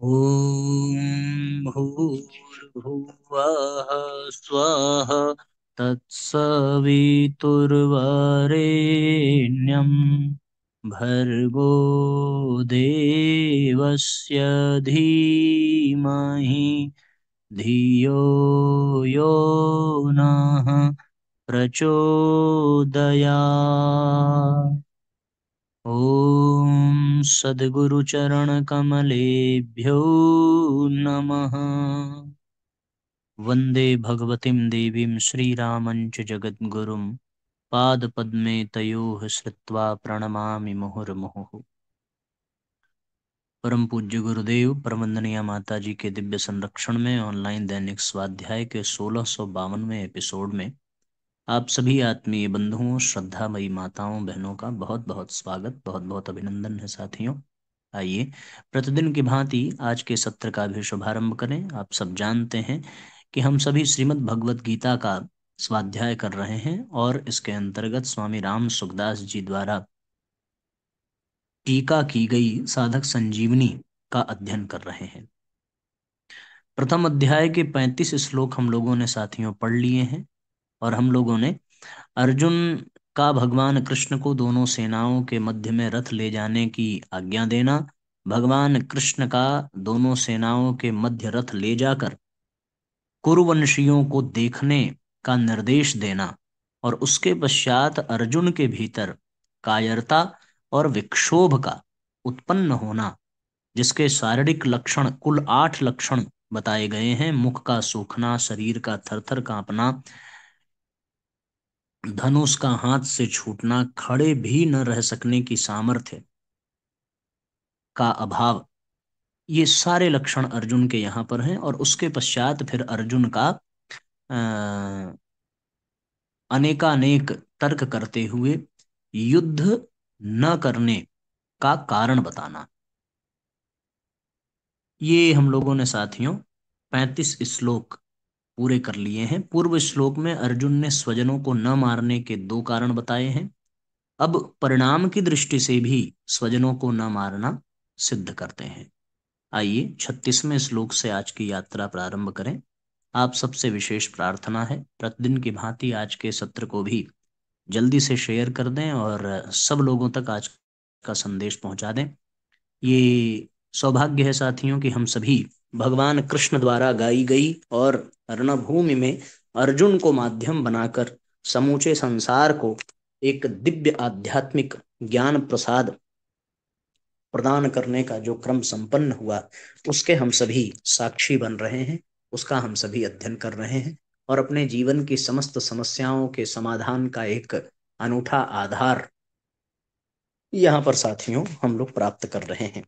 ॐ भूर्भुवः स्वः तत्सवितुर्वरेण्यं भर्गो देवस्य धीमहि धियो यो नः प्रचोदयात्। ॐ सद्गुरुचरणकमलेभ्यो नमः। वन्दे भगवतीं देवीं श्रीरामञ्च जगद्गुरुं पादपद्मे तयोः श्रुत्वा प्रणमामि मुहुर्मुहुः। परम पूज्य गुरुदेव परमवंदनीय माता जी के दिव्य संरक्षण में ऑनलाइन दैनिक स्वाध्याय के 1652वें एपिसोड में आप सभी आत्मीय बंधुओं, श्रद्धामयी माताओं, बहनों का बहुत बहुत स्वागत, बहुत बहुत अभिनंदन है साथियों। आइए प्रतिदिन की भांति आज के सत्र का भी शुभारंभ करें। आप सब जानते हैं कि हम सभी श्रीमद् भगवत गीता का स्वाध्याय कर रहे हैं और इसके अंतर्गत स्वामी राम सुखदास जी द्वारा टीका की गई साधक संजीवनी का अध्ययन कर रहे हैं। प्रथम अध्याय के 35 श्लोक हम लोगों ने साथियों पढ़ लिए हैं और हम लोगों ने अर्जुन का भगवान कृष्ण को दोनों सेनाओं के मध्य में रथ ले जाने की आज्ञा देना, भगवान कृष्ण का दोनों सेनाओं के मध्य रथ ले जाकर कुरुवंशियों को देखने का निर्देश देना और उसके पश्चात अर्जुन के भीतर कायरता और विक्षोभ का उत्पन्न होना, जिसके शारीरिक लक्षण कुल 8 लक्षण बताए गए हैं। मुख का सूखना, शरीर का थरथर कांपना, धनुष का हाथ से छूटना, खड़े भी न रह सकने की सामर्थ्य का अभाव, ये सारे लक्षण अर्जुन के यहाँ पर हैं। और उसके पश्चात फिर अर्जुन का अनेकानेक तर्क करते हुए युद्ध न करने का कारण बताना। ये हम लोगों ने साथियों 35 श्लोक पूरे कर लिए हैं। पूर्व श्लोक में अर्जुन ने स्वजनों को न मारने के 2 कारण बताए हैं। अब परिणाम की दृष्टि से भी स्वजनों को न मारना सिद्ध करते हैं। आइए 36वें श्लोक से आज की यात्रा प्रारंभ करें। आप सबसे विशेष प्रार्थना है, प्रतिदिन की भांति आज के सत्र को भी जल्दी से शेयर कर दें और सब लोगों तक आज का संदेश पहुंचा दें। ये सौभाग्य है साथियों कि हम सभी भगवान कृष्ण द्वारा गाई गई और रणभूमि में अर्जुन को माध्यम बनाकर समूचे संसार को एक दिव्य आध्यात्मिक ज्ञान प्रसाद प्रदान करने का जो क्रम संपन्न हुआ, उसके हम सभी साक्षी बन रहे हैं, उसका हम सभी अध्ययन कर रहे हैं और अपने जीवन की समस्त समस्याओं के समाधान का एक अनूठा आधार यहाँ पर साथियों हम लोग प्राप्त कर रहे हैं।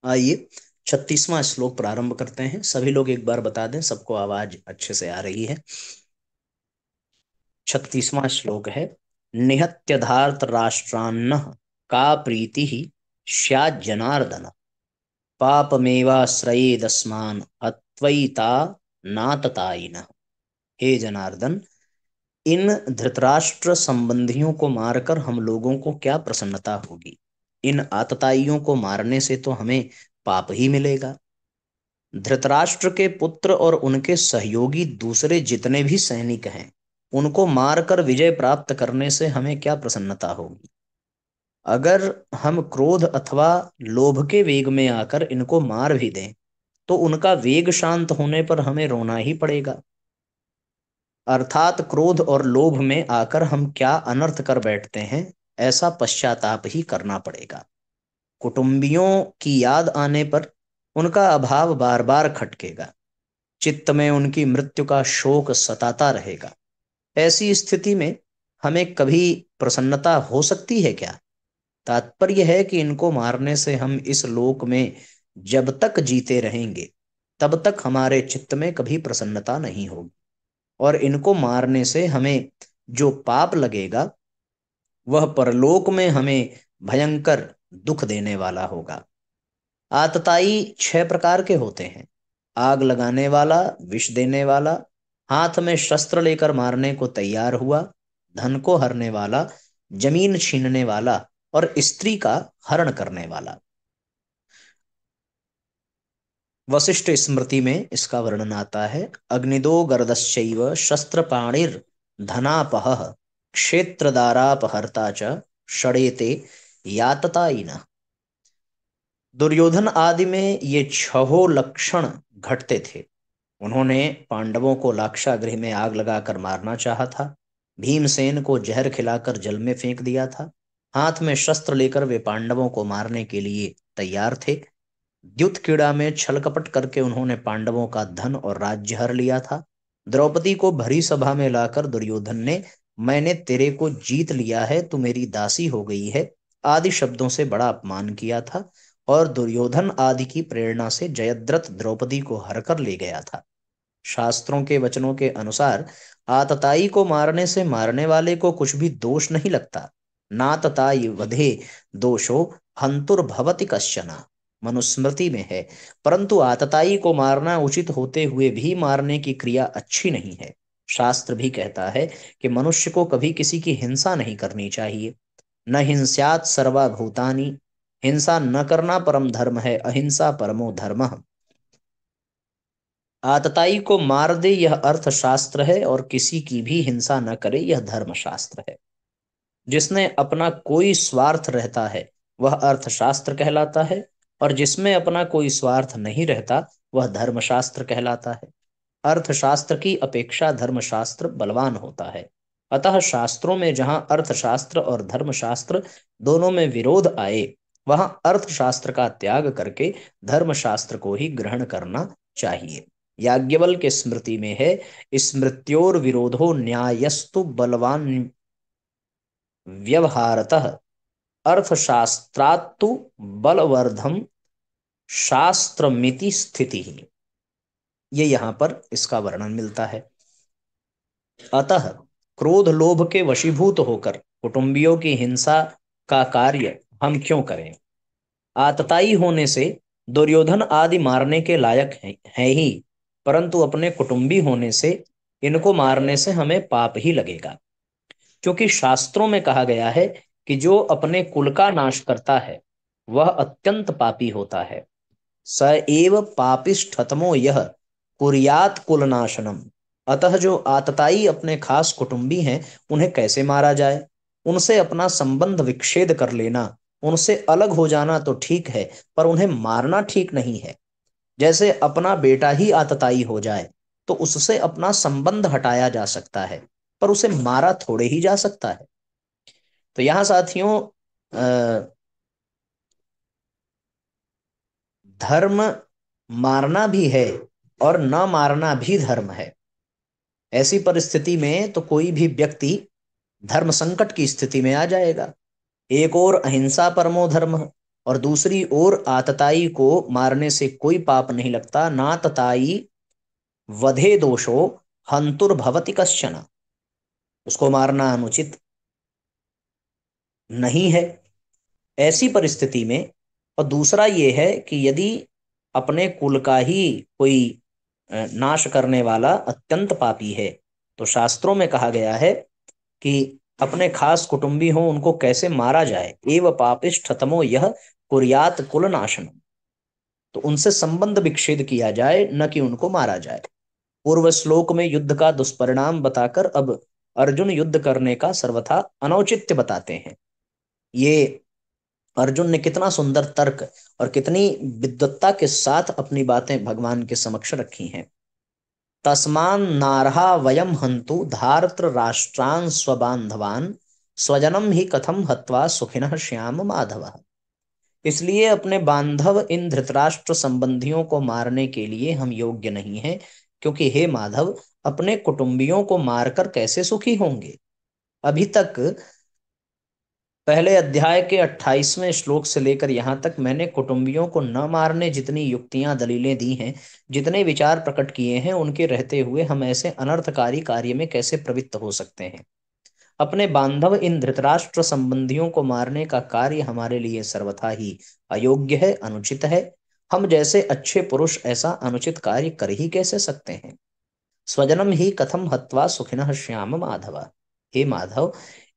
आइए 36वां श्लोक प्रारंभ करते हैं। सभी लोग एक बार बता दें, सबको आवाज अच्छे से आ रही है। 36वां श्लोक है, निहत्य राष्ट्रान्न का प्रीति ही स्यात् जनार्दन पापमेवाश्रयेदस्मान् हत्वैता नाततायिनः। हे जनार्दन, इन धृतराष्ट्र संबंधियों को मारकर हम लोगों को क्या प्रसन्नता होगी? इन आतताइयों को मारने से तो हमें पाप ही मिलेगा। धृतराष्ट्र के पुत्र और उनके सहयोगी दूसरे जितने भी सैनिक हैं, उनको मारकर विजय प्राप्त करने से हमें क्या प्रसन्नता होगी? अगर हम क्रोध अथवा लोभ के वेग में आकर इनको मार भी दें तो उनका वेग शांत होने पर हमें रोना ही पड़ेगा। अर्थात क्रोध और लोभ में आकर हम क्या अनर्थ कर बैठते हैं, ऐसा पश्चाताप ही करना पड़ेगा। कुटुंबियों की याद आने पर उनका अभाव बार बार खटकेगा, चित्त में उनकी मृत्यु का शोक सताता रहेगा। ऐसी स्थिति में हमें कभी प्रसन्नता हो सकती है क्या? तात्पर्य है कि इनको मारने से हम इस लोक में जब तक जीते रहेंगे तब तक हमारे चित्त में कभी प्रसन्नता नहीं होगी और इनको मारने से हमें जो पाप लगेगा वह परलोक में हमें भयंकर दुख देने वाला होगा। आतताई 6 प्रकार के होते हैं। आग लगाने वाला, विष देने वाला, हाथ में शस्त्र लेकर मारने को तैयार हुआ, धन को हरने वाला, जमीन छीनने वाला और स्त्री का हरण करने वाला। वशिष्ठ स्मृति में इसका वर्णन आता है। अग्निदो गर्दश्चैव शस्त्रपाणिर धनापहः क्षेत्रदारापहर्ता च षडेते याततायिनः। दुर्योधन आदि में ये छहों लक्षण घटते थे। उन्होंने पांडवों को लाक्षागृह में आग लगाकर मारना चाहा था, भीमसेन को जहर खिलाकर जल में फेंक दिया था, हाथ में शस्त्र लेकर वे पांडवों को मारने के लिए तैयार थे, द्युत क्रीड़ा में छल कपट करके उन्होंने पांडवों का धन और राज्य हर लिया था, द्रौपदी को भरी सभा में लाकर दुर्योधन ने मैंने तेरे को जीत लिया है, तू मेरी दासी हो गई है आदि शब्दों से बड़ा अपमान किया था, और दुर्योधन आदि की प्रेरणा से जयद्रथ द्रौपदी को हरकर ले गया था। शास्त्रों के वचनों के अनुसार आतताई को मारने से मारने वाले को कुछ भी दोष नहीं लगता। नातताई वधे दोषो हंतुर्भवति कश्चना, मनुस्मृति में है। परंतु आतताई को मारना उचित होते हुए भी मारने की क्रिया अच्छी नहीं है। शास्त्र भी कहता है कि मनुष्य को कभी किसी की हिंसा नहीं करनी चाहिए। न हिंस्यात् सर्वा भूतानि, हिंसा न करना परम धर्म है, अहिंसा परमो धर्मः। आतताई को मार दे यह अर्थशास्त्र है, और किसी की भी हिंसा न करे यह धर्मशास्त्र है। जिसने अपना कोई स्वार्थ रहता है वह अर्थशास्त्र कहलाता है, और जिसमें अपना कोई स्वार्थ नहीं रहता वह धर्मशास्त्र कहलाता है। अर्थशास्त्र की अपेक्षा धर्मशास्त्र बलवान होता है। अतः शास्त्रों में जहां अर्थशास्त्र और धर्मशास्त्र दोनों में विरोध आए, वहां अर्थशास्त्र का त्याग करके धर्मशास्त्र को ही ग्रहण करना चाहिए। याज्ञवल्क्य के स्मृति में है, स्मृत्योर विरोधो न्यायस्तु बलवान व्यवहारतः अर्थशास्त्रात्तु बलवर्धम शास्त्रमिति स्थिति। ये यहां पर इसका वर्णन मिलता है। अतः क्रोध लोभ के वशीभूत होकर कुटुंबियों की हिंसा का कार्य हम क्यों करें। आतताई होने से दुर्योधन आदि मारने के लायक है ही, परंतु अपने कुटुंबी होने से इनको मारने से हमें पाप ही लगेगा। क्योंकि शास्त्रों में कहा गया है कि जो अपने कुल का नाश करता है वह अत्यंत पापी होता है। स एव पापिष्ठतमो यह कुर्यात कुलनाशनम। अतः जो आतताई अपने खास कुटुंबी हैं उन्हें कैसे मारा जाए। उनसे अपना संबंध विच्छेद कर लेना, उनसे अलग हो जाना तो ठीक है, पर उन्हें मारना ठीक नहीं है। जैसे अपना बेटा ही आतताई हो जाए तो उससे अपना संबंध हटाया जा सकता है, पर उसे मारा थोड़े ही जा सकता है। तो यहाँ साथियों, धर्म मारना भी है और न मारना भी धर्म है। ऐसी परिस्थिति में तो कोई भी व्यक्ति धर्म संकट की स्थिति में आ जाएगा। एक और अहिंसा परमो धर्म, और दूसरी ओर आतताई को मारने से कोई पाप नहीं लगता। नातताई वधे दोषो हंतुर्भवति कश्चन, उसको मारना अनुचित नहीं है ऐसी परिस्थिति में। और दूसरा ये है कि यदि अपने कुल का ही कोई नाश करने वाला अत्यंत पापी है, तो शास्त्रों में कहा गया है कि अपने खास कुटुंबी हो उनको कैसे मारा जाए। एव पापिष्ठतमो यह कुर्यात कुल नाशनम, तो उनसे संबंध विच्छेद किया जाए, न कि उनको मारा जाए। पूर्व श्लोक में युद्ध का दुष्परिणाम बताकर अब अर्जुन युद्ध करने का सर्वथा अनौचित्य बताते हैं। ये अर्जुन ने कितना सुंदर तर्क और कितनी विद्वत्ता के साथ अपनी बातें भगवान के समक्ष रखी हैं। तस्मान नारहा वयम हंतु धार्त्र राष्ट्रान स्वबांधवान स्वजनम ही कथम हत्वा सुखिनः श्याम माधव। इसलिए अपने बांधव इन धृतराष्ट्र संबंधियों को मारने के लिए हम योग्य नहीं हैं, क्योंकि हे माधव, अपने कुटुंबियों को मारकर कैसे सुखी होंगे। अभी तक पहले अध्याय के 28वें श्लोक से लेकर यहाँ तक मैंने कुटुंबियों को न मारने जितनी युक्तियां दलीलें दी हैं, जितने विचार प्रकट किए हैं, उनके रहते हुए हम ऐसे अनर्थकारी कार्य में कैसे प्रवृत्त हो सकते हैं। अपने बांधव इन धृतराष्ट्र संबंधियों को मारने का कार्य हमारे लिए सर्वथा ही अयोग्य है, अनुचित है। हम जैसे अच्छे पुरुष ऐसा अनुचित कार्य कर ही कैसे सकते हैं। स्वजनम ही कथम हत्वा सुखिनः श्याम माधव। हे माधव,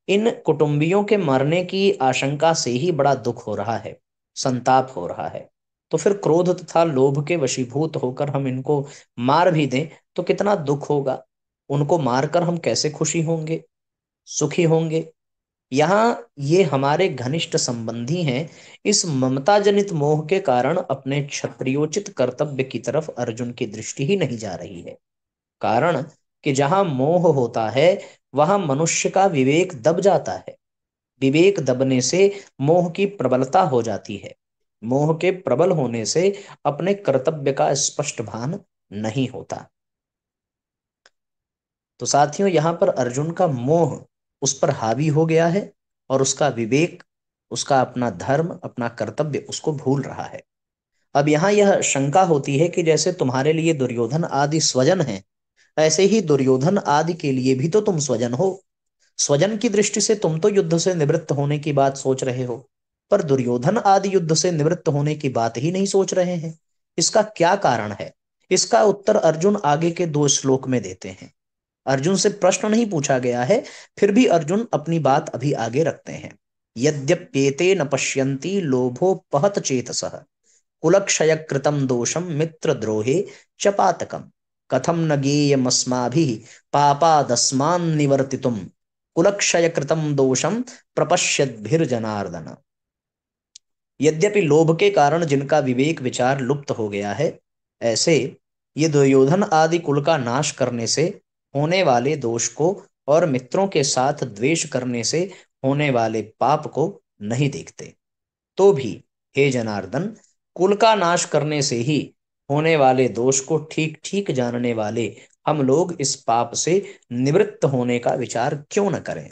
इन कुटुंबियों के मरने की आशंका से ही बड़ा दुख हो रहा है, संताप हो रहा है। तो फिर क्रोध तथा लोभ के वशीभूत होकर हम इनको मार भी दें तो कितना दुख होगा। उनको मारकर हम कैसे खुशी होंगे, सुखी होंगे। यहाँ ये हमारे घनिष्ठ संबंधी हैं। इस ममता जनित मोह के कारण अपने क्षत्रियोचित कर्तव्य की तरफ अर्जुन की दृष्टि ही नहीं जा रही है। कारण कि जहां मोह होता है वहां मनुष्य का विवेक दब जाता है। विवेक दबने से मोह की प्रबलता हो जाती है। मोह के प्रबल होने से अपने कर्तव्य का स्पष्ट भान नहीं होता। तो साथियों, यहां पर अर्जुन का मोह उस पर हावी हो गया है और उसका विवेक, उसका अपना धर्म, अपना कर्तव्य उसको भूल रहा है। अब यहाँ यह शंका होती है कि जैसे तुम्हारे लिए दुर्योधन आदि स्वजन हैं, ऐसे ही दुर्योधन आदि के लिए भी तो तुम स्वजन हो। स्वजन की दृष्टि से तुम तो युद्ध से निवृत्त होने की बात सोच रहे हो, पर दुर्योधन आदि युद्ध से निवृत्त होने की बात ही नहीं सोच रहे हैं। इसका क्या कारण है? इसका उत्तर अर्जुन आगे के 2 श्लोक में देते हैं। अर्जुन से प्रश्न नहीं पूछा गया है, फिर भी अर्जुन अपनी बात अभी आगे रखते हैं। यद्यप्येते न पश्यन्ति लोभोपहत चेतसः कुलक्षय कृतम दोषम मित्रद्रोहे च पातकम कथम न ज्ञेयमस्माभिः पापादस्मान् निवर्तितुम कुलक्षय कृतम दोषम प्रपश्यद्भिर्जनार्दन। यद्यपि लोभ के कारण जिनका विवेक विचार लुप्त हो गया है, ऐसे ये दुर्योधन आदि कुल का नाश करने से होने वाले दोष को और मित्रों के साथ द्वेष करने से होने वाले पाप को नहीं देखते। तो भी हे जनार्दन, कुल का नाश करने से ही होने वाले दोष को ठीक ठीक जानने वाले हम लोग इस पाप से निवृत्त होने का विचार क्यों न करें।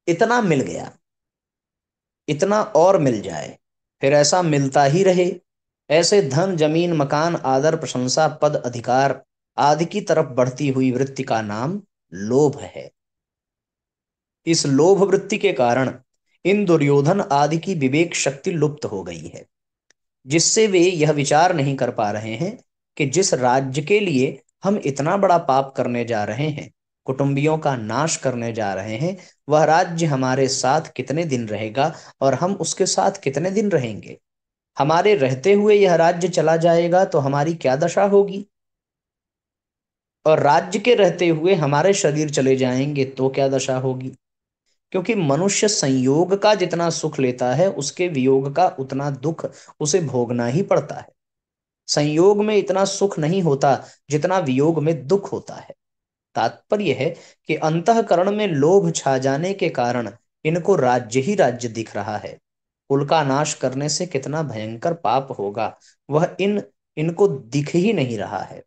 इतना मिल गया, इतना और मिल जाए, फिर ऐसा मिलता ही रहे। ऐसे धन, जमीन, मकान, आदर, प्रशंसा, पद, अधिकार आदि की तरफ बढ़ती हुई वृत्ति का नाम लोभ है। इस लोभ वृत्ति के कारण इन दुर्योधन आदि की विवेक शक्ति लुप्त हो गई है, जिससे वे यह विचार नहीं कर पा रहे हैं कि जिस राज्य के लिए हम इतना बड़ा पाप करने जा रहे हैं, कुटुंबियों का नाश करने जा रहे हैं, वह राज्य हमारे साथ कितने दिन रहेगा और हम उसके साथ कितने दिन रहेंगे। हमारे रहते हुए यह राज्य चला जाएगा तो हमारी क्या दशा होगी, और राज्य के रहते हुए हमारे शरीर चले जाएंगे तो क्या दशा होगी। क्योंकि मनुष्य संयोग का जितना सुख लेता है, उसके वियोग का उतना दुख उसे भोगना ही पड़ता है। संयोग में इतना सुख नहीं होता जितना वियोग में दुख होता है। तात्पर्य है कि अंतःकरण में लोभ छा जाने के कारण इनको राज्य ही राज्य दिख रहा है। कुल का नाश करने से कितना भयंकर पाप होगा, वह इनको दिख ही नहीं रहा है।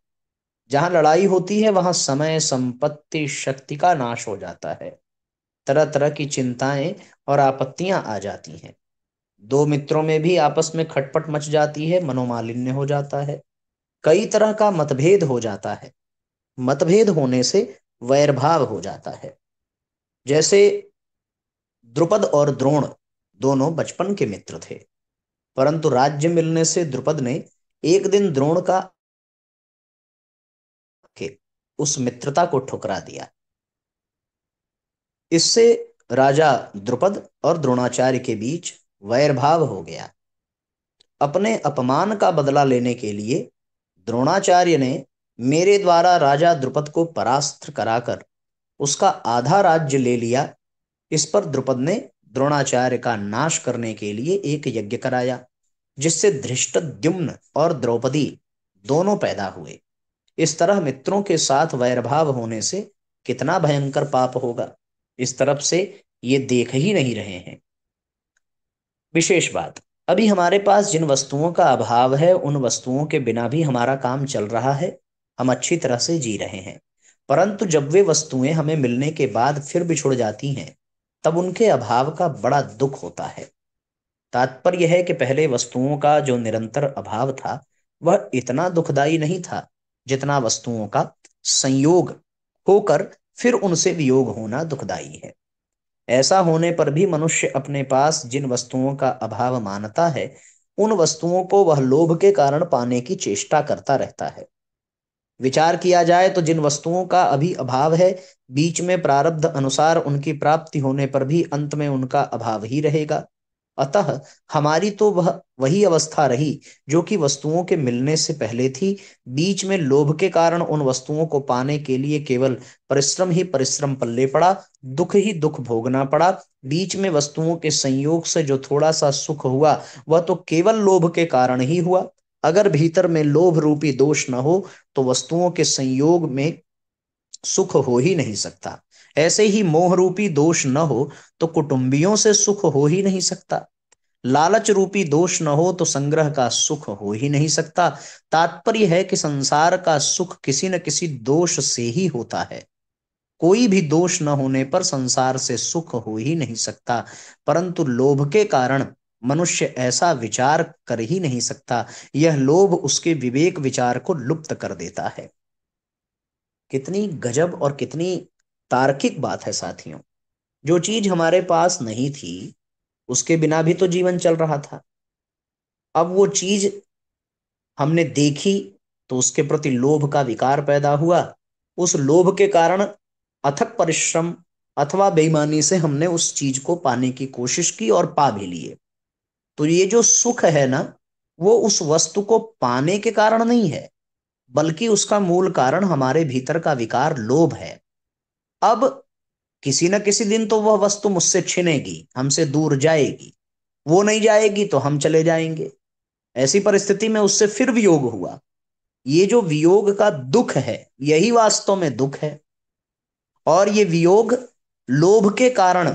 जहां लड़ाई होती है वहां समय, संपत्ति, शक्ति का नाश हो जाता है। तरह तरह की चिंताएं और आपत्तियां आ जाती हैं। दो मित्रों में भी आपस में खटपट मच जाती है, मनोमालिन्य हो जाता है, कई तरह का मतभेद हो जाता है। मतभेद होने से वैरभाव हो जाता है। जैसे द्रुपद और द्रोण दोनों बचपन के मित्र थे, परंतु राज्य मिलने से द्रुपद ने एक दिन द्रोण का के उस मित्रता को ठुकरा दिया। इससे राजा द्रुपद और द्रोणाचार्य के बीच वैरभाव हो गया। अपने अपमान का बदला लेने के लिए द्रोणाचार्य ने मेरे द्वारा राजा द्रुपद को परास्त कराकर उसका आधा राज्य ले लिया। इस पर द्रुपद ने द्रोणाचार्य का नाश करने के लिए एक यज्ञ कराया, जिससे धृष्टद्युम्न और द्रौपदी दोनों पैदा हुए। इस तरह मित्रों के साथ वैरभाव होने से कितना भयंकर पाप होगा, इस तरफ से ये देख ही नहीं रहे हैं। विशेष बात, अभी हमारे पास जिन वस्तुओं का अभाव है, उन वस्तुओं के बिना भी हमारा काम चल रहा है, हम अच्छी तरह से जी रहे हैं। परंतु जब वे वस्तुएं हमें मिलने के बाद फिर बिछुड़ जाती हैं, तब उनके अभाव का बड़ा दुख होता है। तात्पर्य है कि पहले वस्तुओं का जो निरंतर अभाव था, वह इतना दुखदाई नहीं था जितना वस्तुओं का संयोग होकर फिर उनसे वियोग होना दुखदाई है। ऐसा होने पर भी मनुष्य अपने पास जिन वस्तुओं का अभाव मानता है, उन वस्तुओं को वह लोभ के कारण पाने की चेष्टा करता रहता है। विचार किया जाए तो जिन वस्तुओं का अभी अभाव है, बीच में प्रारब्ध अनुसार उनकी प्राप्ति होने पर भी अंत में उनका अभाव ही रहेगा। अतः हमारी तो वह वही अवस्था रही जो कि वस्तुओं के मिलने से पहले थी। बीच में लोभ के कारण उन वस्तुओं को पाने के लिए केवल परिश्रम ही परिश्रम पल्ले पड़ा, दुख ही दुख भोगना पड़ा। बीच में वस्तुओं के संयोग से जो थोड़ा सा सुख हुआ वह तो केवल लोभ के कारण ही हुआ। अगर भीतर में लोभ रूपी दोष न हो तो वस्तुओं के संयोग में सुख हो ही नहीं सकता। ऐसे ही मोह रूपी दोष न हो तो कुटुंबियों से सुख हो ही नहीं सकता। लालच रूपी दोष न हो तो संग्रह का सुख हो ही नहीं सकता। तात्पर्य है कि संसार का सुख किसी न किसी दोष से ही होता है। कोई भी दोष न होने पर संसार से सुख हो ही नहीं सकता। परंतु लोभ के कारण मनुष्य ऐसा विचार कर ही नहीं सकता। यह लोभ उसके विवेक विचार को लुप्त कर देता है। कितनी गजब और कितनी तार्किक बात है साथियों। जो चीज हमारे पास नहीं थी उसके बिना भी तो जीवन चल रहा था। अब वो चीज हमने देखी तो उसके प्रति लोभ का विकार पैदा हुआ। उस लोभ के कारण अथक परिश्रम अथवा बेईमानी से हमने उस चीज को पाने की कोशिश की और पा भी लिए। तो ये जो सुख है ना, वो उस वस्तु को पाने के कारण नहीं है, बल्कि उसका मूल कारण हमारे भीतर का विकार लोभ है। अब किसी न किसी दिन तो वह वस्तु मुझसे छिनेगी, हमसे दूर जाएगी। वो नहीं जाएगी तो हम चले जाएंगे। ऐसी परिस्थिति में उससे फिर वियोग हुआ। ये जो वियोग का दुख है यही वास्तव में दुख है। और ये वियोग लोभ के कारण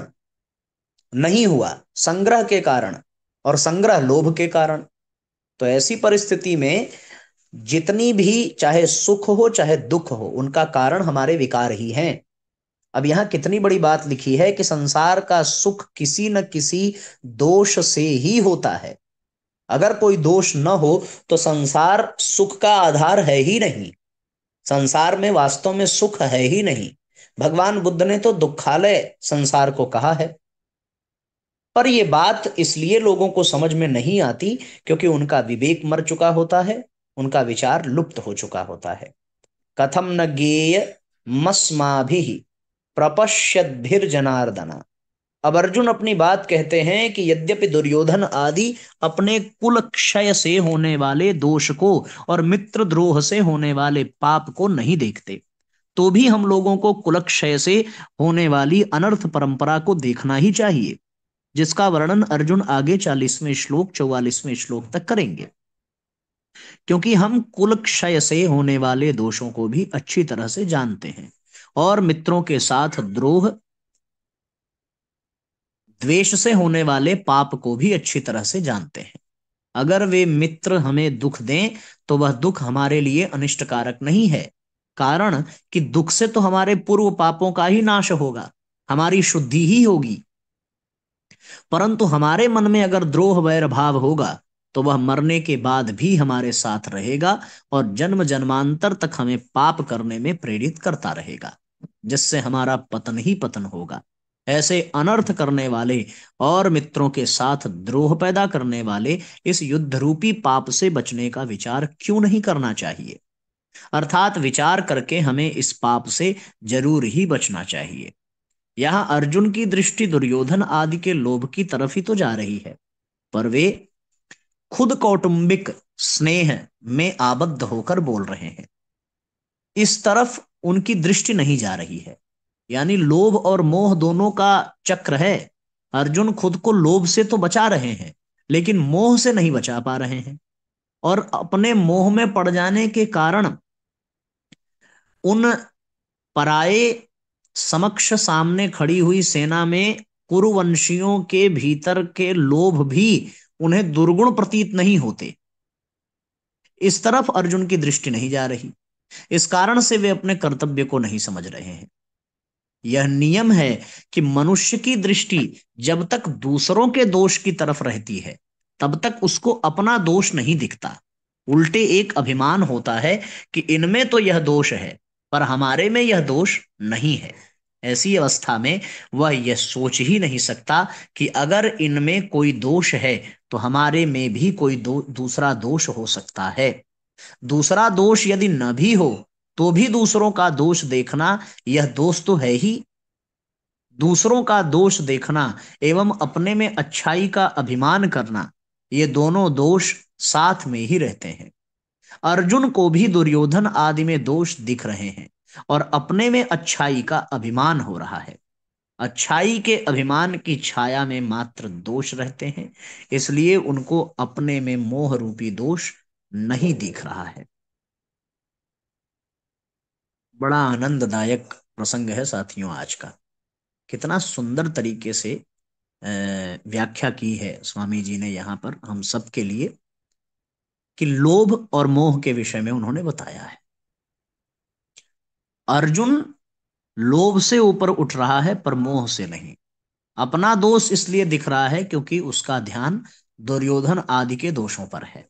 नहीं हुआ, संग्रह के कारण, और संग्रह लोभ के कारण। तो ऐसी परिस्थिति में जितनी भी चाहे सुख हो चाहे दुख हो उनका कारण हमारे विकार ही हैं। अब यहां कितनी बड़ी बात लिखी है कि संसार का सुख किसी न किसी दोष से ही होता है। अगर कोई दोष न हो तो संसार सुख का आधार है ही नहीं। संसार में वास्तव में सुख है ही नहीं। भगवान बुद्ध ने तो दुखालय संसार को कहा है। पर यह बात इसलिए लोगों को समझ में नहीं आती क्योंकि उनका विवेक मर चुका होता है, उनका विचार लुप्त हो चुका होता है। कथम न गेय मस्माभि प्रपश्यद्भिर्जनार्दन। अब अर्जुन अपनी बात कहते हैं कि यद्यपि दुर्योधन आदि अपने कुल क्षय से होने वाले दोष को और मित्र द्रोह से होने वाले पाप को नहीं देखते, तो भी हम लोगों को कुल क्षय से होने वाली अनर्थ परंपरा को देखना ही चाहिए, जिसका वर्णन अर्जुन आगे 40वें श्लोक 44वें श्लोक तक करेंगे। क्योंकि हम कुल क्षय से होने वाले दोषों को भी अच्छी तरह से जानते हैं और मित्रों के साथ द्रोह द्वेष से होने वाले पाप को भी अच्छी तरह से जानते हैं। अगर वे मित्र हमें दुख दें तो वह दुख हमारे लिए अनिष्टकारक नहीं है। कारण कि दुख से तो हमारे पूर्व पापों का ही नाश होगा, हमारी शुद्धि ही होगी। परंतु हमारे मन में अगर द्रोह वैर भाव होगा तो वह मरने के बाद भी हमारे साथ रहेगा और जन्म जन्मांतर तक हमें पाप करने में प्रेरित करता रहेगा, जिससे हमारा पतन ही पतन होगा। ऐसे अनर्थ करने वाले और मित्रों के साथ द्रोह पैदा करने वाले इस युद्ध रूपी पाप से बचने का विचार क्यों नहीं करना चाहिए? अर्थात विचार करके हमें इस पाप से जरूर ही बचना चाहिए। यहां अर्जुन की दृष्टि दुर्योधन आदि के लोभ की तरफ ही तो जा रही है, पर वे खुद कौटुंबिक स्नेह में आबद्ध होकर बोल रहे हैं। इस तरफ उनकी दृष्टि नहीं जा रही है। यानी लोभ और मोह दोनों का चक्र है। अर्जुन खुद को लोभ से तो बचा रहे हैं लेकिन मोह से नहीं बचा पा रहे हैं, और अपने मोह में पड़ जाने के कारण उन पराये समक्ष सामने खड़ी हुई सेना में कुरुवंशियों के भीतर के लोभ भी उन्हें दुर्गुण प्रतीत नहीं होते। इस तरफ अर्जुन की दृष्टि नहीं जा रही। इस कारण से वे अपने कर्तव्य को नहीं समझ रहे हैं। यह नियम है कि मनुष्य की दृष्टि जब तक दूसरों के दोष की तरफ रहती है तब तक उसको अपना दोष नहीं दिखता। उल्टे एक अभिमान होता है कि इनमें तो यह दोष है पर हमारे में यह दोष नहीं है। ऐसी अवस्था में वह यह सोच ही नहीं सकता कि अगर इनमें कोई दोष है तो हमारे में भी कोई दूसरा दोष हो सकता है। दूसरा दोष यदि न भी हो तो भी दूसरों का दोष देखना यह दोष तो है ही। दूसरों का दोष देखना एवं अपने में अच्छाई का अभिमान करना, ये दोनों दोष साथ में ही रहते हैं। अर्जुन को भी दुर्योधन आदि में दोष दिख रहे हैं और अपने में अच्छाई का अभिमान हो रहा है। अच्छाई के अभिमान की छाया में मात्र दोष रहते हैं, इसलिए उनको अपने में मोह रूपी दोष नहीं दिख रहा है। बड़ा आनंददायक प्रसंग है साथियों आज का। कितना सुंदर तरीके से व्याख्या की है स्वामी जी ने यहाँ पर हम सब के लिए, कि लोभ और मोह के विषय में उन्होंने बताया है। अर्जुन लोभ से ऊपर उठ रहा है पर मोह से नहीं। अपना दोष इसलिए दिख रहा है क्योंकि उसका ध्यान दुर्योधन आदि के दोषों पर है।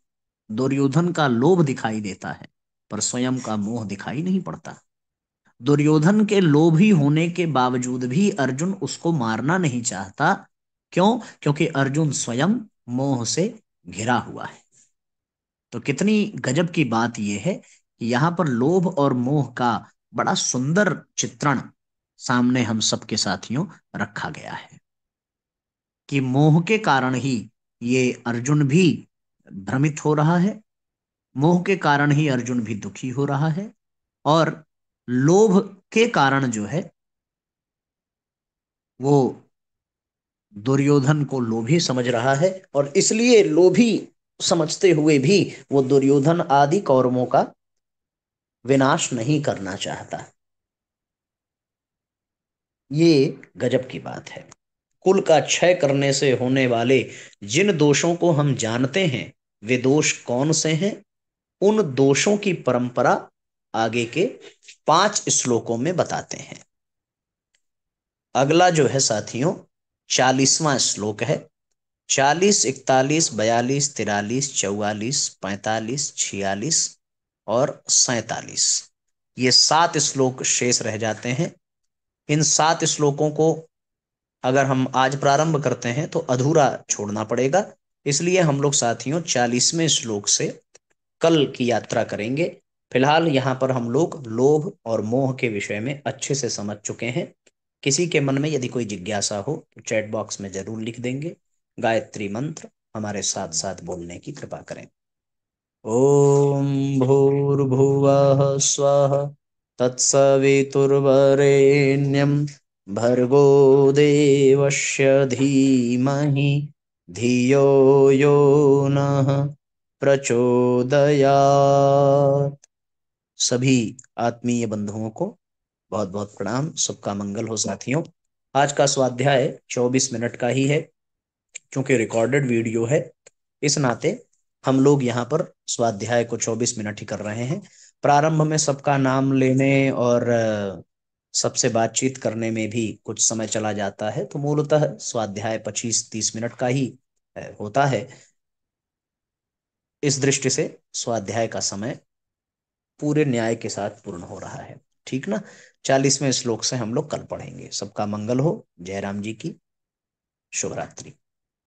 दुर्योधन का लोभ दिखाई देता है पर स्वयं का मोह दिखाई नहीं पड़ता। दुर्योधन के लोभी होने के बावजूद भी अर्जुन उसको मारना नहीं चाहता। क्यों? क्योंकि अर्जुन स्वयं मोह से घिरा हुआ है। तो कितनी गजब की बात यह है कि यहाँ पर लोभ और मोह का बड़ा सुंदर चित्रण सामने हम सबके साथियों रखा गया है, कि मोह के कारण ही ये अर्जुन भी भ्रमित हो रहा है, मोह के कारण ही अर्जुन भी दुखी हो रहा है, और लोभ के कारण जो है वो दुर्योधन को लोभी समझ रहा है, और इसलिए लोभी समझते हुए भी वो दुर्योधन आदि कौरवों का विनाश नहीं करना चाहता। ये गजब की बात है। कुल का क्षय करने से होने वाले जिन दोषों को हम जानते हैं, वे दोष कौन से हैं? उन दोषों की परंपरा आगे के 5 श्लोकों में बताते हैं। अगला जो है साथियों 40वां श्लोक है। 40, 41, 42, 43, 44, 45, 46 और 47, ये 7 श्लोक शेष रह जाते हैं। इन 7 श्लोकों को अगर हम आज प्रारंभ करते हैं तो अधूरा छोड़ना पड़ेगा, इसलिए हम लोग साथियों 40वें श्लोक से कल की यात्रा करेंगे। फिलहाल यहाँ पर हम लोग लोभ और मोह के विषय में अच्छे से समझ चुके हैं। किसी के मन में यदि कोई जिज्ञासा हो तो चैट बॉक्स में जरूर लिख देंगे। गायत्री मंत्र हमारे साथ साथ बोलने की कृपा करें। ओम भूर्भुवः स्वः तत्सवितुर्वरेण्यं भर्गो देवस्य धीमहि धियो यो नः प्रचोदयात्। सभी आत्मीय बंधुओं को बहुत बहुत प्रणाम। सबका मंगल हो साथियों। आज का स्वाध्याय 24 मिनट का ही है। क्योंकि रिकॉर्डेड वीडियो है, इस नाते हम लोग यहाँ पर स्वाध्याय को 24 मिनट ही कर रहे हैं। प्रारंभ में सबका नाम लेने और सबसे बातचीत करने में भी कुछ समय चला जाता है, तो मूलतः स्वाध्याय 25-30 मिनट का ही होता है। इस दृष्टि से स्वाध्याय का समय पूरे न्याय के साथ पूर्ण हो रहा है। ठीक ना? 40वें श्लोक से हम लोग कल पढ़ेंगे। सबका मंगल हो। जय राम जी की। शुभ रात्रि।